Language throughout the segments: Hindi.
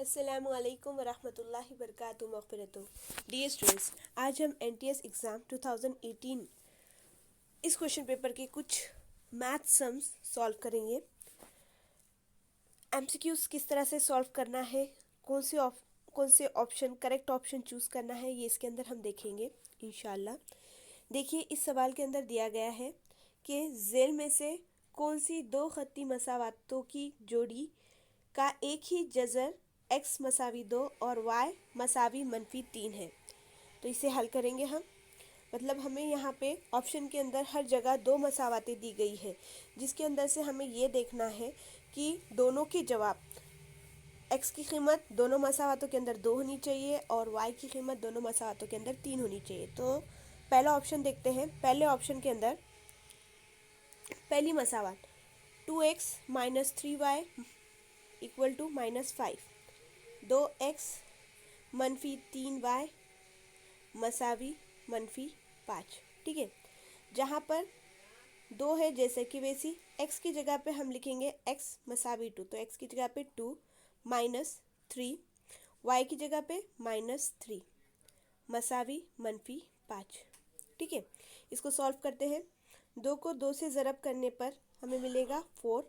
अस्सलामुअलैकुम वरहमतुल्लाहि वबरकातुहू मग़फ़िरतुहू। डियर स्टूडेंट्स, आज हम एनटीएस एग्ज़ाम 2018 इस क्वेश्चन पेपर के कुछ मैथ सम्स सॉल्व करेंगे। एमसीक्यूज़ किस तरह से सॉल्व करना है, कौन से ऑप्शन करेक्ट ऑप्शन चूज़ करना है, ये इसके अंदर हम देखेंगे इंशाल्लाह। देखिए, इस सवाल के अंदर दिया गया है कि ज़ेल में से कौन सी दो खत्ती मसावातों की जोड़ी का एक ही जज़र x मसावी 2 और y मसावी -3 है। तो इसे हल करेंगे हम। मतलब हमें यहाँ पे ऑप्शन के अंदर हर जगह दो मसावातें दी गई है, जिसके अंदर से हमें ये देखना है कि दोनों के जवाब x की कीमत दोनों मसावातों के अंदर 2 होनी चाहिए और y की कीमत दोनों मसावातों के अंदर 3 होनी चाहिए। तो पहला ऑप्शन देखते हैं। पहले ऑप्शन के अंदर पहली मसावात 2x - 3y = -5, 2x - 3y मसावी -5। ठीक है, जहाँ पर 2 है जैसे कि वैसी x की जगह पे हम लिखेंगे x मसावी 2, तो x की जगह पे 2 -3, y की जगह पे -3 मसावी -5। ठीक है, इसको सॉल्व करते हैं। 2 को 2 से ज़रब करने पर हमें मिलेगा 4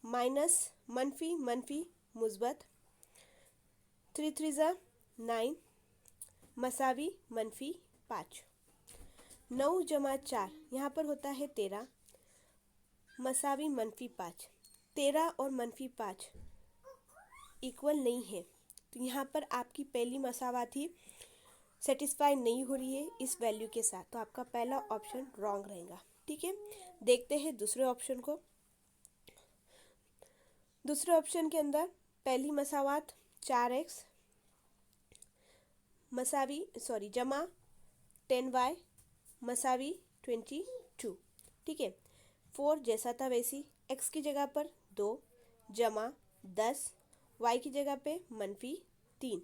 माइनस मनफी मुस्बत 3 3 9 मसावी -5। 9 जमा 4 यहाँ पर होता है 13 मसावी -5। 13 और -5 इक्वल नहीं है, तो यहाँ पर आपकी पहली मसावात ही सेटिस्फाई नहीं हो रही है इस वैल्यू के साथ, तो आपका पहला ऑप्शन रॉन्ग रहेगा। ठीक है, देखते हैं दूसरे ऑप्शन को। दूसरे ऑप्शन के अंदर पहली मसावात 4x जमा 10y मसावी 22। ठीक है, 4 जैसा था वैसी x की जगह पर 2 जमा 10 y की जगह पे -3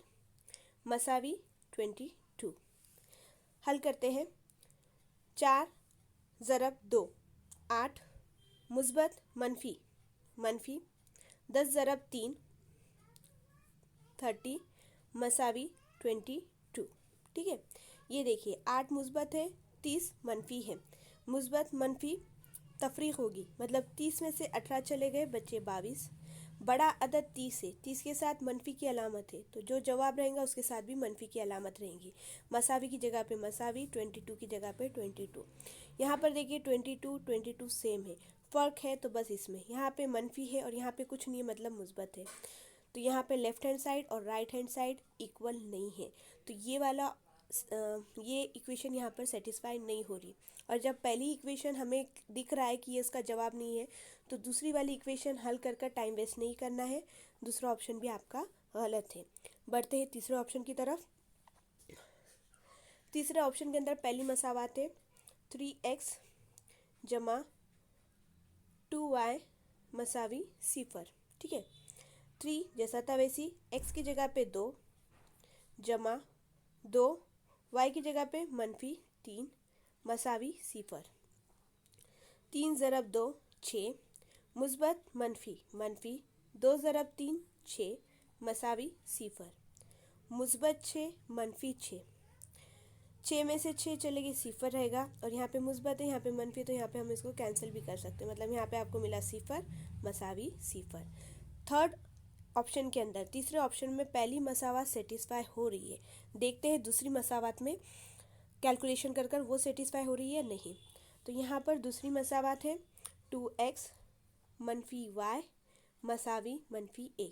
मसावी 22। हल करते हैं। 4 ज़रब 2 8 मुस्बत मनफी 10 ज़रब 3 30 मसावी 22। ठीक है, ये देखिए 8 मुस्बत है, 30 मनफी है। मुस्बत मनफी तफरीक होगी, मतलब 30 में से 18 चले गए, बचे 22। बड़ा अदद 30 है, 30 के साथ मनफी की अलामत है, तो जो जवाब रहेगा उसके साथ भी मनफी की अलामत रहेगी। मसावी की जगह पे मसावी, 22 की जगह पे 22। यहाँ पर देखिए 22 सेम है, फ़र्क है तो बस इसमें, यहाँ पे मनफी है और यहाँ पे कुछ नहीं है, मतलब मुस्बत है। तो यहाँ पे लेफ़्ट हैंड साइड और राइट हैंड साइड इक्वल नहीं है, तो ये इक्वेशन यहाँ पर सेटिस्फाई नहीं हो रही। और जब पहली इक्वेशन हमें दिख रहा है कि ये इसका जवाब नहीं है, तो दूसरी वाली इक्वेशन हल कर टाइम वेस्ट नहीं करना है। दूसरा ऑप्शन भी आपका गलत है। बढ़ते हैं तीसरे ऑप्शन की तरफ। तीसरे ऑप्शन के अंदर पहली मसावात है 3x जमा 2y मसावी 0। ठीक है, 3 जैसा था वैसी x की जगह पे 2 जमा 2 y की जगह पे -3 मसावी 0। 3 ज़रब 2 6 मुस्बत मनफी 2 ज़रब 3 6 मसावी 0। मुस्बत 6 मनफी 6 में से 6 चलेगी 0 रहेगा, और यहाँ पे मुस्बत है यहाँ पे मनफी, तो यहाँ पे हम इसको कैंसिल भी कर सकते हैं, मतलब यहाँ पे आपको मिला 0 मसावी 0। थर्ड ऑप्शन के अंदर तीसरे ऑप्शन में पहली मसावात सेटिस्फाई हो रही है। देखते हैं दूसरी मसावात में कैलकुलेशन कर वो सेटिस्फाई हो रही है नहीं। तो यहाँ पर दूसरी मसावात है 2x -y मसावी -1।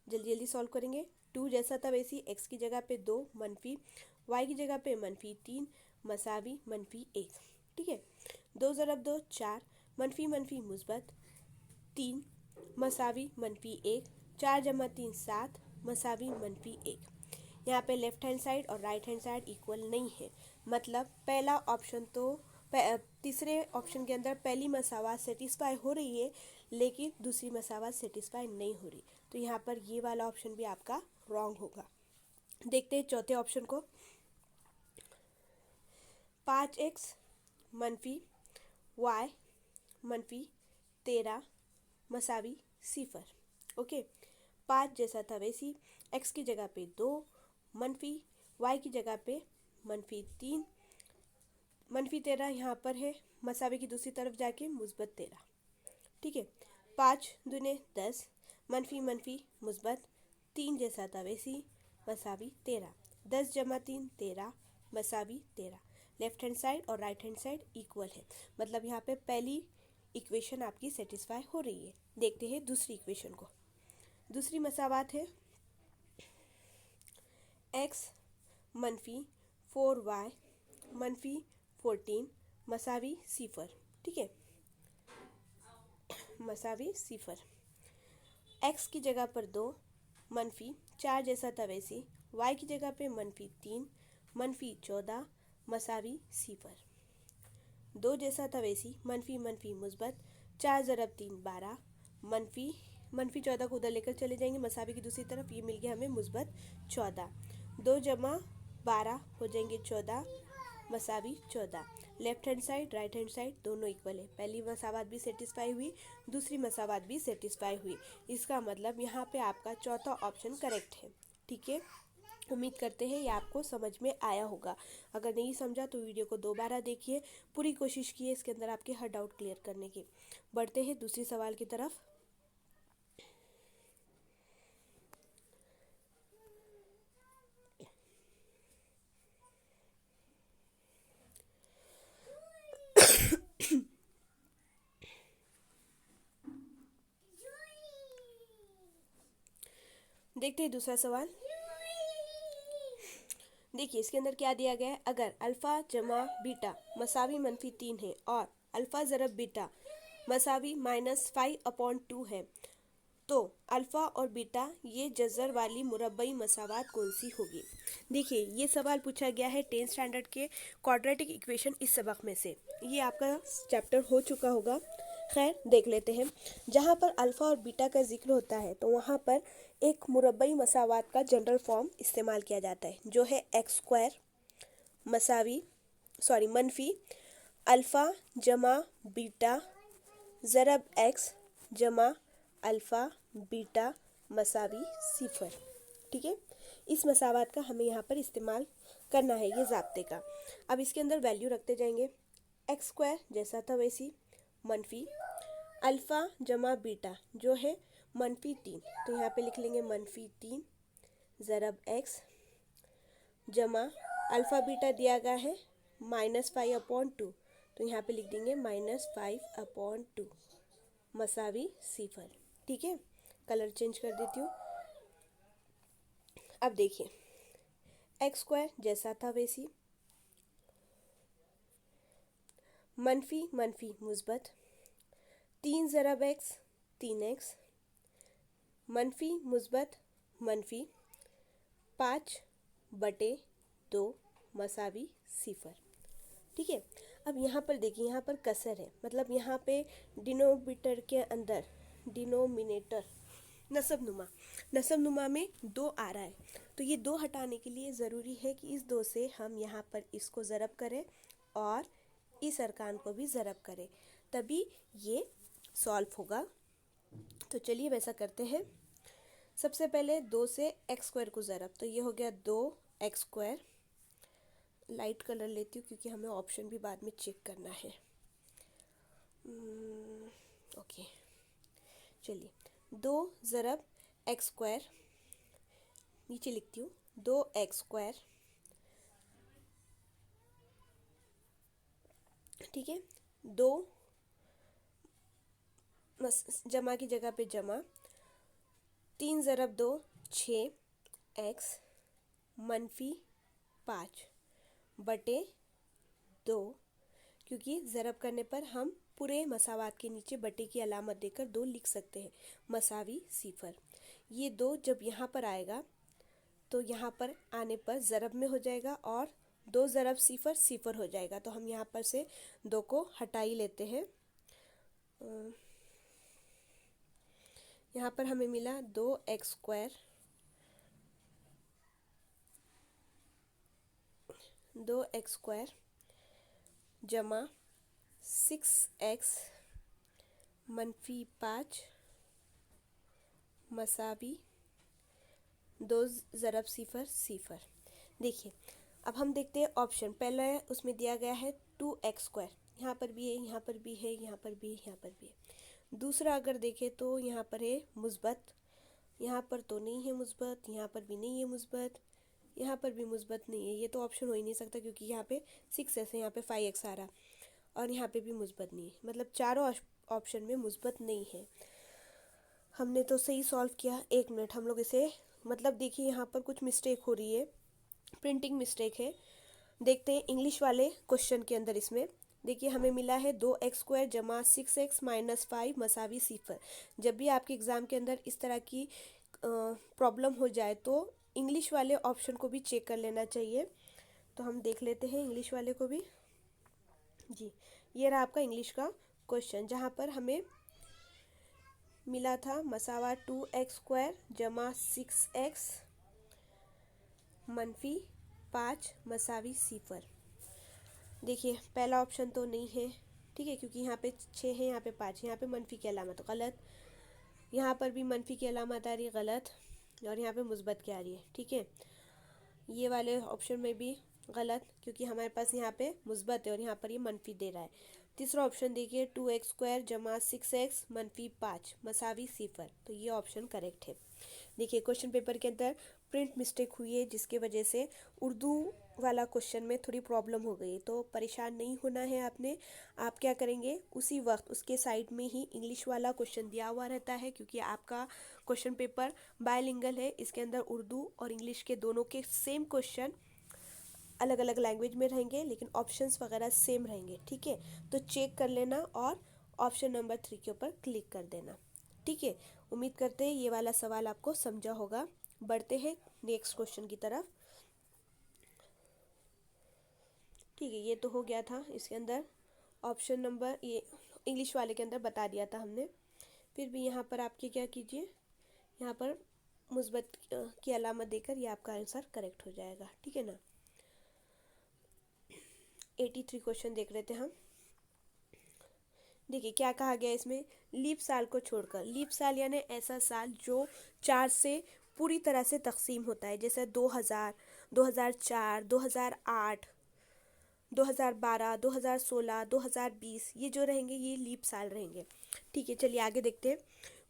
जल्दी जल्दी सॉल्व करेंगे। 2 जैसा था वैसी x की जगह पे 2 मनफी, y की जगह पे -3 मसावी -1। ठीक है, 2 ज़रब 2 4 मनफी मुस्बत 3 मसावी -1। 4 जमा 3 7 मसावी -1। यहाँ पे लेफ्ट हैंड साइड और राइट हैंड साइड इक्वल नहीं है, मतलब पहला ऑप्शन तो तीसरे ऑप्शन के अंदर पहली मसावात सेटिस्फाई हो रही है, लेकिन दूसरी मसावात सेटिस्फाई नहीं हो रही, तो यहाँ पर ये वाला ऑप्शन भी आपका रॉन्ग होगा। देखते हैं चौथे ऑप्शन को। 5x -y -13 मसावी 0। ओके, 5 जैसा था वैसी, x की जगह पे 2 मनफी, y की जगह पे -3, -13 यहाँ पर है, मसावी की दूसरी तरफ जाके मुस्बत 13। ठीक है, 5 दूने 10, मनफी मनफी मुस्बत, 3 जैसा था वैसी, मसावी 13, 10 जमा 3 13, मसावी 13। लेफ्ट हैंड साइड और राइट हैंड साइड इक्वल है, मतलब यहाँ पे पहली इक्वेशन आपकी सेटिस्फाई हो रही है। देखते हैं दूसरी इक्वेशन को। दूसरी मसावात है x मनफी 4y मनफी 14 मसावी 0। ठीक है, मसावी 0। x की जगह पर 2 मनफी 4 जैसा था वैसी, y की जगह पे -3 मनफी 14 मसावी 0। 2 जैसा था वैसी, मनफी मनफी मुस्बत, 4 ज़रब 3 12, मनफी मनफी 14 को उधर लेकर चले जाएंगे मसावी की दूसरी तरफ, ये मिल गया हमें मुस्बत 14। 2 जमा 12 हो जाएंगे 14, मसावी 14। Left hand side right hand side दोनों इक्वल है, पहली मसावात भी सेटिस्फाई हुई, दूसरी मसावात भी सेटिस्फाई हुई। इसका मतलब यहाँ पे आपका चौथा ऑप्शन करेक्ट है। ठीक है, उम्मीद करते हैं ये आपको समझ में आया होगा। अगर नहीं समझा तो वीडियो को दोबारा देखिए, पूरी कोशिश कीजिए इसके अंदर आपके हर डाउट क्लियर करने की। बढ़ते हैं दूसरी सवाल की तरफ। देखते हैं दूसरा सवाल। देखिए इसके अंदर क्या दिया गया है, अगर अल्फ़ा जमा बीटा मसावी -3 है और अल्फ़ा ज़रब बीटा मसावी -5/2 है, तो अल्फ़ा और बीटा ये जज़र वाली मुरब्बई मसावात कौन सी होगी। देखिए ये सवाल पूछा गया है 10th स्टैंडर्ड के क्वाड्रेटिक इक्वेशन इस सबक में से, ये आपका चैप्टर हो चुका होगा। खैर देख लेते हैं। जहाँ पर अल्फ़ा और बीटा का जिक्र होता है तो वहाँ पर एक मुरब्बई मसावात का जनरल फॉर्म इस्तेमाल किया जाता है, जो है x² मसावी मनफी अल्फ़ा जमा बीटा ज़रब x जमा अल्फ़ा बीटा मसावी 0। ठीक है, इस मसावात का हमें यहाँ पर इस्तेमाल करना है, ये ज़ाब्ते का। अब इसके अंदर वैल्यू रखते जाएंगे, x² जैसा था वैसी, मनफी अल्फ़ा जमा बीटा जो है -3, तो यहाँ पे लिख लेंगे -3 ज़रब x जमा अल्फ़ा बीटा दिया गया है -5/2, तो यहाँ पे लिख देंगे -5/2 मसावी 0। ठीक है, कलर चेंज कर देती हूँ। अब देखिए x² जैसा था वैसी, मनफी मनफी मुस्बत, 3 ज़रब x 3x, मनफी मुस्बत मनफी 5/2 मसावी 0। ठीक है, अब यहाँ पर देखिए, यहाँ पर कसर है, मतलब यहाँ पे डिनोमिनेटर के अंदर डिनोमिनेटर नसब नुमा में 2 आ रहा है, तो ये 2 हटाने के लिए ज़रूरी है कि इस 2 से हम यहाँ पर इसको ज़रब करें और इस अरकान को भी ज़रब करें, तभी ये सॉल्व होगा। तो चलिए वैसा करते हैं। सबसे पहले 2 से x² को ज़रब, तो ये हो गया 2x²। लाइट कलर लेती हूँ क्योंकि हमें ऑप्शन भी बाद में चेक करना है। ओके, चलिए 2 ज़रब x², नीचे लिखती हूँ 2x²। ठीक है, 2 जमा की जगह पे जमा, 3 ज़रब 2 6x मनफी 5/2, क्योंकि ज़रब करने पर हम पूरे मसावात के नीचे बटे की अलामत देकर 2 लिख सकते हैं, मसावी 0। ये 2 जब यहाँ पर आएगा तो यहाँ पर आने पर ज़रब में हो जाएगा और 2 ज़रब 0 0 हो जाएगा, तो हम यहाँ पर से 2 को हटा ही लेते हैं। यहाँ पर हमें मिला 2x² जमा 6x मनफी 5 मसावी 2 ज़रब सिफर सिफर। देखिए अब हम देखते हैं ऑप्शन। पहला उसमें दिया गया है 2x², यहाँ पर भी है, यहाँ पर भी है, यहाँ पर भी है, यहाँ पर भी है। दूसरा अगर देखें तो यहाँ पर है मुस्बत, यहाँ पर तो नहीं है मुस्बत, यहाँ पर भी नहीं है मुस्बत, यहाँ पर भी मुस्बत नहीं है। ये तो ऑप्शन हो ही नहीं सकता क्योंकि यहाँ पे 6x है, यहाँ पे 5x आ रहा, और यहाँ पे भी मुस्बत नहीं है, मतलब चारों ऑप्शन में मुस्बत नहीं है। हमने तो सही सॉल्व किया। 1 मिनट हम लोग इसे, मतलब देखिए यहाँ पर कुछ मिस्टेक हो रही है, प्रिंटिंग मिस्टेक है। देखते हैं इंग्लिश वाले क्वेश्चन के अंदर। इसमें देखिए हमें मिला है 2x² जमा 6x माइनस 5 मसावी सिफर। जब भी आपके एग्ज़ाम के अंदर इस तरह की प्रॉब्लम हो जाए तो इंग्लिश वाले ऑप्शन को भी चेक कर लेना चाहिए। तो हम देख लेते हैं इंग्लिश वाले को भी। जी, ये रहा आपका इंग्लिश का क्वेश्चन, जहाँ पर हमें मिला था मसावा 2x² जमा 6x मनफी 5 मसावी सिफर। देखिए पहला ऑप्शन तो नहीं है, ठीक है, क्योंकि यहाँ पे 6 है, यहाँ पे 5, यहाँ पे मनफी की अलामत गलत, यहाँ पर भी मनफी की अलामत आ रही है गलत, और यहाँ पे मुस्बत की आ रही है, ठीक है। ये वाले ऑप्शन में भी गलत क्योंकि हमारे पास यहाँ पे मुस्बत है और यहाँ पर ये मनफी दे रहा है। तीसरा ऑप्शन देखिए 2x² जमा 6x मनफी 5 मसावी सिफर, तो ये ऑप्शन करेक्ट है। देखिए क्वेश्चन पेपर के अंदर प्रिंट मिस्टेक हुई है जिसके वजह से उर्दू वाला क्वेश्चन में थोड़ी प्रॉब्लम हो गई, तो परेशान नहीं होना है आपने। आप क्या करेंगे, उसी वक्त उसके साइड में ही इंग्लिश वाला क्वेश्चन दिया हुआ रहता है, क्योंकि आपका क्वेश्चन पेपर बायलिंगल है, इसके अंदर उर्दू और इंग्लिश के दोनों के सेम क्वेश्चन अलग अलग लैंग्वेज में रहेंगे लेकिन ऑप्शंस वगैरह सेम रहेंगे, ठीक है। तो चेक कर लेना और ऑप्शन नंबर 3 के ऊपर क्लिक कर देना, ठीक है। उम्मीद करते हैं ये वाला सवाल आपको समझा होगा। बढ़ते हैं नेक्स्ट क्वेश्चन की तरफ। ठीक है, ये तो हो गया था। इसके अंदर ऑप्शन नंबर, ये इंग्लिश वाले के अंदर बता दिया था हमने। फिर भी यहाँ पर आपके क्या कीजिए, यहाँ पर मुस्बत की अलामत देकर ये आपका आंसर करेक्ट हो जाएगा, ठीक है ना। 83 क्वेश्चन देख रहे थे हम। देखिए क्या कहा गया इसमें, लीप साल को छोड़कर। लीप साल यानी ऐसा साल जो 4 से पूरी तरह से तकसीम होता है, जैसे 2000, 2004, 2008, 2012, 2016, 2020, ये जो रहेंगे ये लीप साल रहेंगे, ठीक है। चलिए आगे देखते हैं।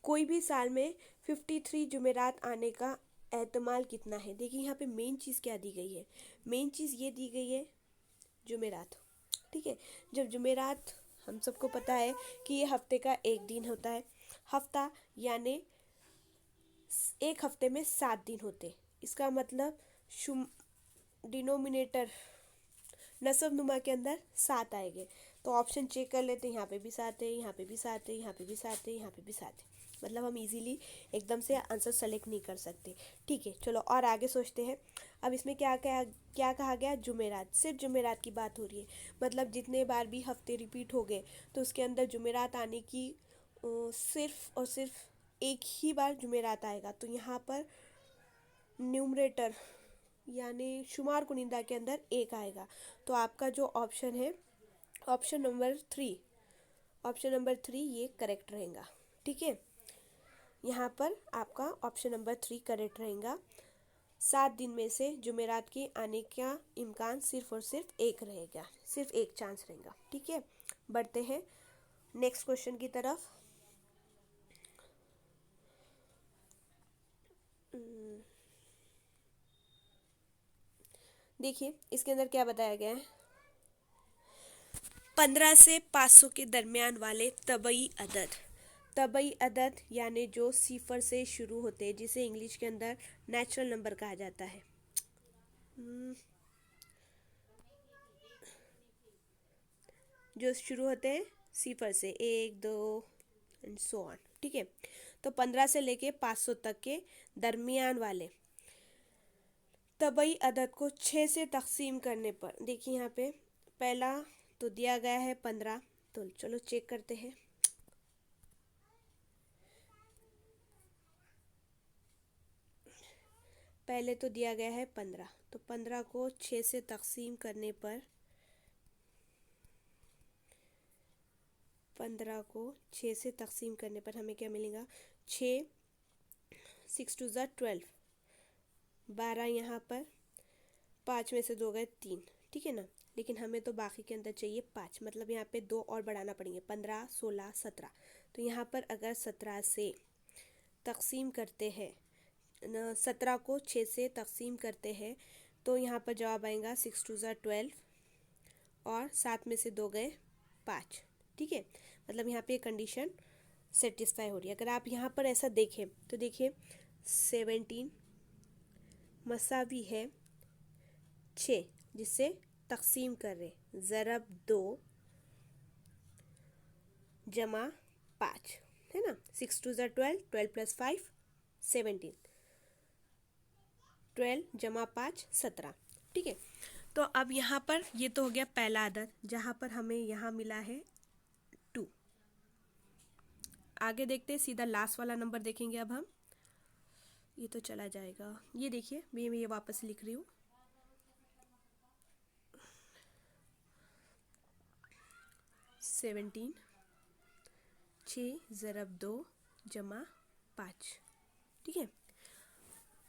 कोई भी साल में 53 जुमेरात आने का एहतमाल कितना है। देखिए यहाँ पे मेन चीज़ क्या दी गई है, मेन चीज़ ये दी गई है जुमेरात, ठीक है। जब जुमेरात, हम सबको पता है कि ये हफ्ते का एक दिन होता है। हफ्ता यानी एक हफ्ते में 7 दिन होते, इसका मतलब डिनोमिनेटर नसब नुमा के अंदर 7 आएंगे। तो ऑप्शन चेक कर लेते हैं, यहाँ पे भी 7 है, यहाँ पे भी 7 है, यहाँ पे भी 7 है, यहाँ पे भी 7 है, मतलब हम इजीली एकदम से आंसर सेलेक्ट नहीं कर सकते, ठीक है। चलो और आगे सोचते हैं। अब इसमें क्या क्या क्या कहा गया, जुमेरात, सिर्फ जुमेरात की बात हो रही है, मतलब जितने बार भी हफ्ते रिपीट हो गए तो उसके अंदर जुमेरात आने की सिर्फ और सिर्फ एक ही बार जुमेरात आएगा। तो यहाँ पर न्यूमरेटर यानी शुमार कुनिंदा के अंदर एक आएगा। तो आपका जो ऑप्शन है ऑप्शन नंबर 3, ऑप्शन नंबर 3 ये करेक्ट रहेगा, ठीक है। यहाँ पर आपका ऑप्शन नंबर 3 करेक्ट रहेगा। 7 दिन में से जुमेरात के आने का इम्कान सिर्फ और सिर्फ एक रहेगा, सिर्फ एक चांस रहेगा, ठीक है। बढ़ते हैं नेक्स्ट क्वेश्चन की तरफ। देखिए इसके अंदर क्या बताया गया है, 15 से 500 के दरमियान वाले तबई अदद। तबई अदद यानी जो सिफर से शुरू होते हैं, जिसे इंग्लिश के अंदर नेचुरल नंबर कहा जाता है। जो शुरू होते हैं सिफर से, 1, 2 एंड सो ऑन, ठीक है। तो 15 से लेके 500 तक के दरमियान वाले तबई अदद को 6 से तकसीम करने पर, देखिए यहाँ पे पहला तो दिया गया है 15, तो चलो चेक करते हैं। पहले तो दिया गया है 15, तो 15 को 6 से तकसीम करने पर, 15 को 6 से तकसीम करने पर हमें क्या मिलेगा, 6, 6 2 ज़ा 12, 12 यहाँ पर, 5 में से 2 गए 3, ठीक है ना। लेकिन हमें तो बाकी के अंदर चाहिए 5, मतलब यहाँ पे 2 और बढ़ाना पड़ेंगे, 15, 16, 17। तो यहाँ पर अगर 17 से तकसीम करते हैं, 17 को 6 से तकसीम करते हैं, तो यहाँ पर जवाब आएगा 6 2 ज़ा 12, और 7 में से 2 गए 5, ठीक है। मतलब यहाँ पे कंडीशन सेटिस्फाई हो रही है। अगर आप यहाँ पर ऐसा देखें तो देखिए 17 मसावी है 6, जिससे तकसीम कर रहे, ज़रब 2 जमा 5, है ना। 6 2 ज़ा 12, 12 + 5 17, 12 जमा 5 17, ठीक है। तो अब यहाँ पर ये तो हो गया पहला अदद, जहाँ पर हमें यहाँ मिला है 2। आगे देखते हैं, सीधा लास्ट वाला नंबर देखेंगे अब हम। ये तो चला जाएगा, ये देखिए मैं ये वापस लिख रही हूँ, 17 6 ज़रब 2 जमा 5, ठीक है।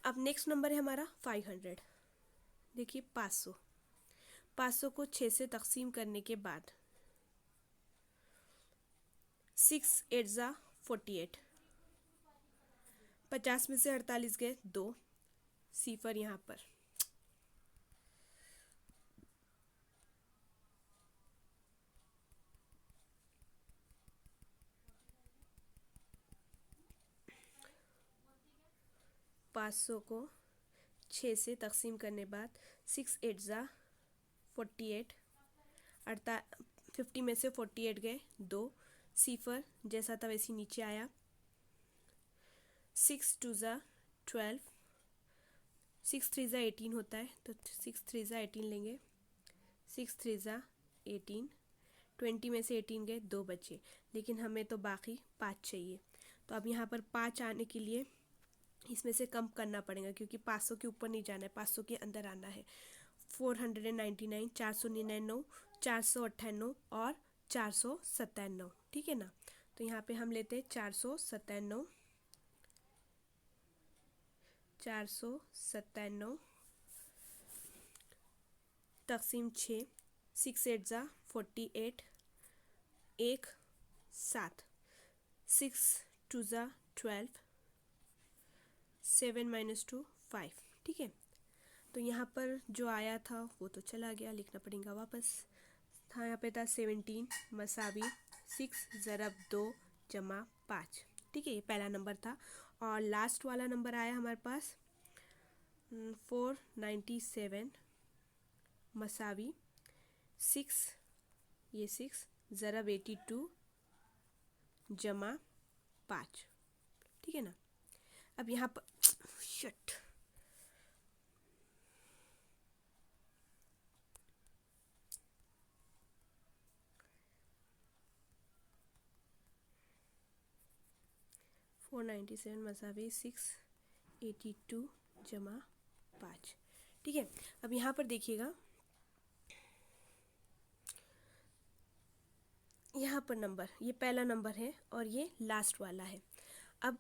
अब नेक्स्ट नंबर है हमारा 500। देखिए 500 को 6 से तकसीम करने के बाद 6 8 ज़ा 48, 50 में से 48 गए 2, सिफर यहाँ पर। पाँच सौ को 6 से तकसीम करने बाद 6 8 ज़ा 48, 50 में से 48 गए 2, सिफर जैसा था वैसे नीचे आया। 6 2 ज़ा 12, 6 3 ज़ा 18 होता है, तो 6 3 ज़ा 18 लेंगे, 6 3 ज़ा 18, 20 में से 18 गए 2 बचे, लेकिन हमें तो बाकी 5 चाहिए। तो अब यहाँ पर 5 आने के लिए इसमें से कम करना पड़ेगा, क्योंकि 500 के ऊपर नहीं जाना है, 500 के अंदर आना है। 499, 499, 498 और 497, ठीक है ना। तो यहाँ पे हम लेते हैं 497, 497 तकसीम 6, 6 8 ज़ा 48, 1 7, 6 2 ज़ा 12, 7 - 2 5, ठीक है। तो यहाँ पर जो आया था वो तो चला गया, लिखना पड़ेगा वापस। था यहाँ पे था 17 मसावी 6 ज़रब 2 जमा 5, ठीक है, ये पहला नंबर था। और लास्ट वाला नंबर आया हमारे पास 497 मसावी 6, ये 6 ज़रब 82 जमा 5, ठीक है ना। अब यहाँ पर शट, फोर 97 मसावी 682 जमा 5, ठीक है। अब यहाँ पर देखिएगा, यहाँ पर नंबर, ये पहला नंबर है और ये लास्ट वाला है। अब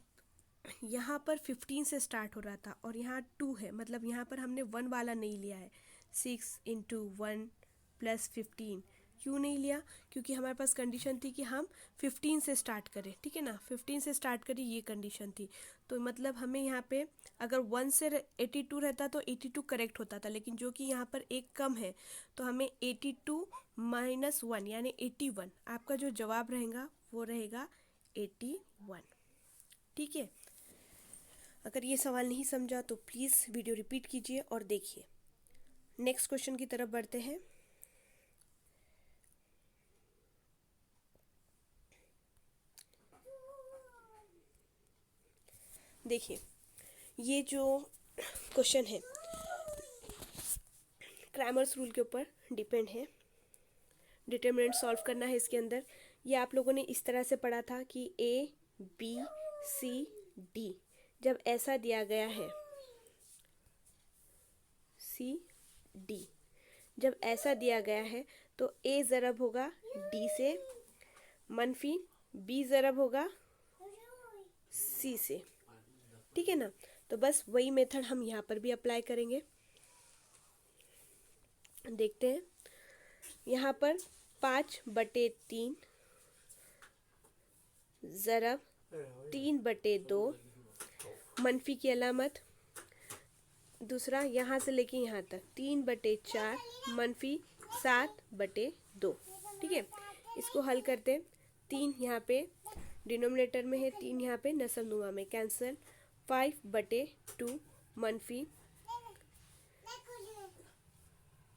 यहाँ पर 15 से स्टार्ट हो रहा था और यहाँ 2 है, मतलब यहाँ पर हमने 1 वाला नहीं लिया है। 6 × 1 + 15 क्यों नहीं लिया? क्योंकि हमारे पास कंडीशन थी कि हम 15 से स्टार्ट करें, ठीक है ना। 15 से स्टार्ट करें, ये कंडीशन थी। तो मतलब हमें यहाँ पे अगर 1 से 82 रहता तो 82 करेक्ट होता था, लेकिन जो कि यहाँ पर एक कम है, तो हमें 82 - 1 यानी 81, आपका जो जवाब रहेगा वो रहेगा 81, ठीक है। अगर ये सवाल नहीं समझा तो प्लीज़ वीडियो रिपीट कीजिए और देखिए। नेक्स्ट क्वेश्चन की तरफ बढ़ते हैं। देखिए ये जो क्वेश्चन है क्रैमर्स रूल के ऊपर डिपेंड है। डिटरमिनेंट सॉल्व करना है इसके अंदर। ये आप लोगों ने इस तरह से पढ़ा था कि ABCD जब ऐसा दिया गया है, CD जब ऐसा दिया गया है तो A ज़रब होगा D से, मनफी B ज़रब होगा C से, ठीक है ना। तो बस वही मेथड हम यहाँ पर भी अप्लाई करेंगे। देखते हैं, यहाँ पर 5/3 ज़रब 3/2 मनफी की अलामत, दूसरा यहाँ से लेके यहाँ तक 3/4 मनफी 7/2। ठीक है, इसको हल करते हैं। 3 यहाँ पे डिनोमिनेटर में है, 3 यहाँ पे नस्ब नुमा में, कैंसल। 5/2 मनफी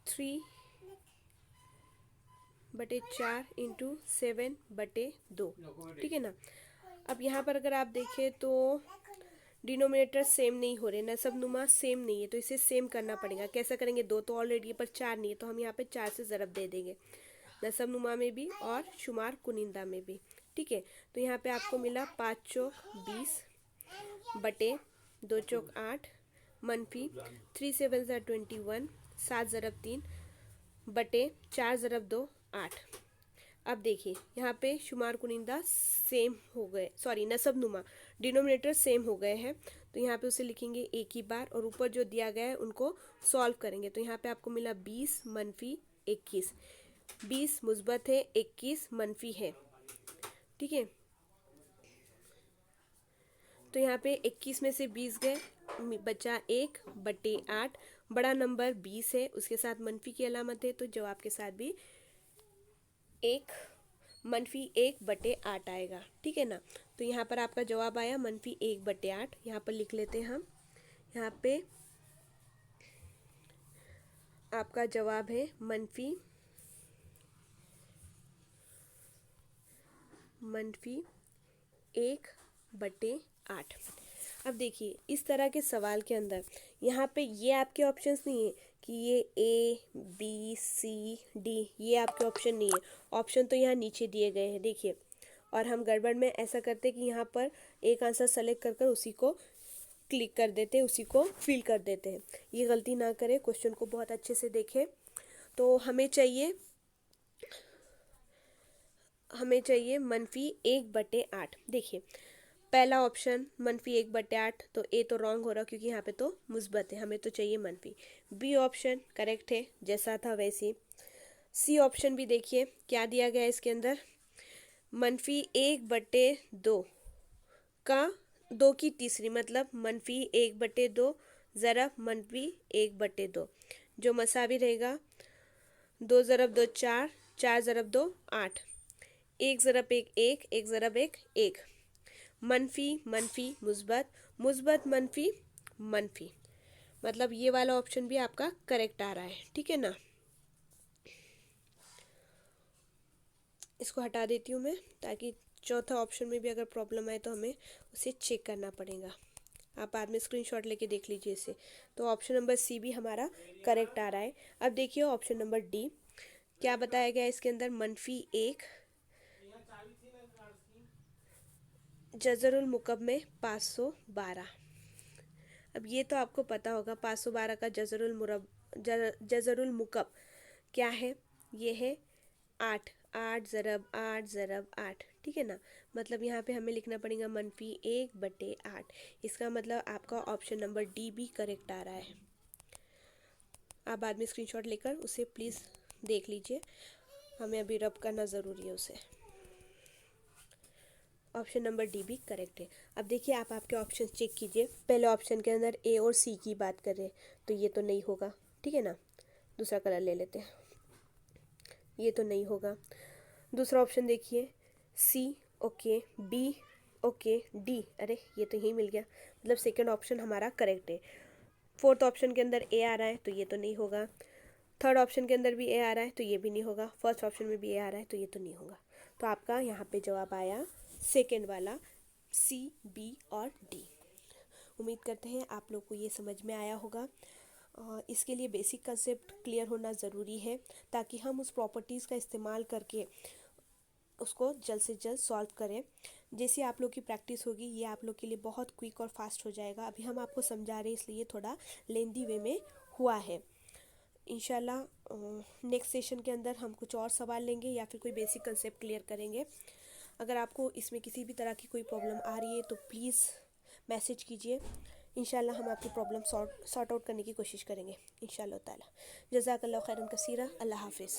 3/4 इंटू 7/2। ठीक है ना। अब यहाँ पर अगर आप देखें तो डिनोमिनेटर सेम नहीं हो रहे, नसब नुमा सेम नहीं है, तो इसे सेम करना पड़ेगा। कैसा करेंगे, 2 तो ऑलरेडी पर 4 नहीं है, तो हम यहाँ पे 4 से ज़रब दे देंगे, नसब नुमा में भी और शुमार कुनिंदा में भी। ठीक है, तो यहाँ पे आपको मिला 5 चौक 20 बटे 2 चौक 8 मनफी 3 7 21 7 ज़रब 3 बटे 4 ज़रब 2 8। अब देखिए यहाँ पे शुमार कुनिंदा सेम हो गए, सॉरी नसब नुमा डिनोमिनेटर सेम हो गए हैं, तो यहाँ पे उसे लिखेंगे एक ही बार और ऊपर जो दिया गया है उनको सॉल्व करेंगे। तो यहाँ पे आपको मिला 20 मनफी 21, 20 मुस्बत है, 21 मनफी है। ठीक है, तो यहाँ पे 21 में से 20 गए, बचा 1/8, बड़ा नंबर 20 है, उसके साथ मनफी की अलामत है, तो जवाब के साथ भी मनफी 1/8 आएगा। ठीक है ना। तो यहाँ पर आपका जवाब आया मनफी 1/8। यहाँ पर लिख लेते हैं हम, यहाँ पे आपका जवाब है मनफी 1/8। अब देखिए इस तरह के सवाल के अंदर यहाँ पे ये आपके ऑप्शंस नहीं है कि ये ABCD, ये आपके ऑप्शन नहीं है। ऑप्शन तो यहाँ नीचे दिए गए हैं, देखिए। और हम गड़बड़ में ऐसा करते हैं कि यहाँ पर एक आंसर सेलेक्ट कर उसी को क्लिक कर देते हैं, उसी को फिल कर देते हैं। ये गलती ना करें, क्वेश्चन को बहुत अच्छे से देखें। तो हमें चाहिए मनफी 1/8। देखिए पहला ऑप्शन मनफी 1/8, तो ए तो रॉन्ग हो रहा क्योंकि यहाँ पे तो मुस्बत है, हमें तो चाहिए मनफी। बी ऑप्शन करेक्ट है, जैसा था वैसे। सी ऑप्शन भी देखिए क्या दिया गया है इसके अंदर, मनफी 1/2 का 2 की तीसरी, मतलब मनफी 1/2 ज़रब मनफी 1/2, जो मसावी रहेगा 2 ज़रब 2 4, 4 ज़रब 2 8, 1 ज़रब 1 1, 1 ज़रब 1 1, मनफी मनफी मुस्बत, मुस्बत मनफी मनफी, मतलब ये वाला ऑप्शन भी आपका करेक्ट आ रहा है। ठीक है ना। इसको हटा देती हूँ मैं, ताकि चौथा ऑप्शन में भी अगर प्रॉब्लम आए तो हमें उसे चेक करना पड़ेगा। आप बाद में स्क्रीनशॉट लेके देख लीजिए इसे। तो ऑप्शन नंबर सी भी हमारा करेक्ट आ रहा है। अब देखिए ऑप्शन नंबर डी क्या बताया गया है इसके अंदर, मनफी 1 जज़रुल मुकब में 512। अब ये तो आपको पता होगा 512 का जज़रुल मुकब क्या है, ये है 8, 8 ज़रब 8 ज़रब 8। ठीक है ना, मतलब यहाँ पे हमें लिखना पड़ेगा मनफी 1/8। इसका मतलब आपका ऑप्शन नंबर डी भी करेक्ट आ रहा है। आप बाद में स्क्रीनशॉट लेकर उसे प्लीज़ देख लीजिए, हमें अभी रब करना ज़रूरी है उसे। ऑप्शन नंबर डी भी करेक्ट है। अब देखिए आप आपके ऑप्शन चेक कीजिए। पहले ऑप्शन के अंदर ए और सी की बात कर रहे हैं, तो ये तो नहीं होगा। ठीक है ना, दूसरा कलर ले लेते हैं, ये तो नहीं होगा। दूसरा ऑप्शन देखिए, सी ओके, बी ओके, डी, अरे ये तो यही मिल गया, मतलब सेकंड ऑप्शन हमारा करेक्ट है। फोर्थ ऑप्शन के अंदर ए आ रहा है, तो ये तो नहीं होगा। थर्ड ऑप्शन के अंदर भी ए आ रहा है, तो ये भी नहीं होगा। फर्स्ट ऑप्शन में भी ए आ रहा है, तो ये तो नहीं होगा। तो आपका यहाँ पे जवाब आया सेकेंड वाला, सी बी और डी। उम्मीद करते हैं आप लोग को ये समझ में आया होगा। इसके लिए बेसिक कंसेप्ट क्लियर होना ज़रूरी है, ताकि हम उस प्रॉपर्टीज़ का इस्तेमाल करके उसको जल्द से जल्द सॉल्व करें। जैसे आप लोग की प्रैक्टिस होगी ये आप लोग के लिए बहुत क्विक और फास्ट हो जाएगा। अभी हम आपको समझा रहे हैं इसलिए थोड़ा लेंदी वे में हुआ है। इंशाल्लाह नेक्स्ट सेशन के अंदर हम कुछ और सवाल लेंगे या फिर कोई बेसिक कंसेप्ट क्लियर करेंगे। अगर आपको इसमें किसी भी तरह की कोई प्रॉब्लम आ रही है तो प्लीज़ मैसेज कीजिए, इंशाल्लाह हम आपकी प्रॉब्लम सॉर्ट आउट करने की कोशिश करेंगे इंशाल्लाह ताला। जज़ाकल्लाह खैरन कसीरा। अल्लाह हाफिज़।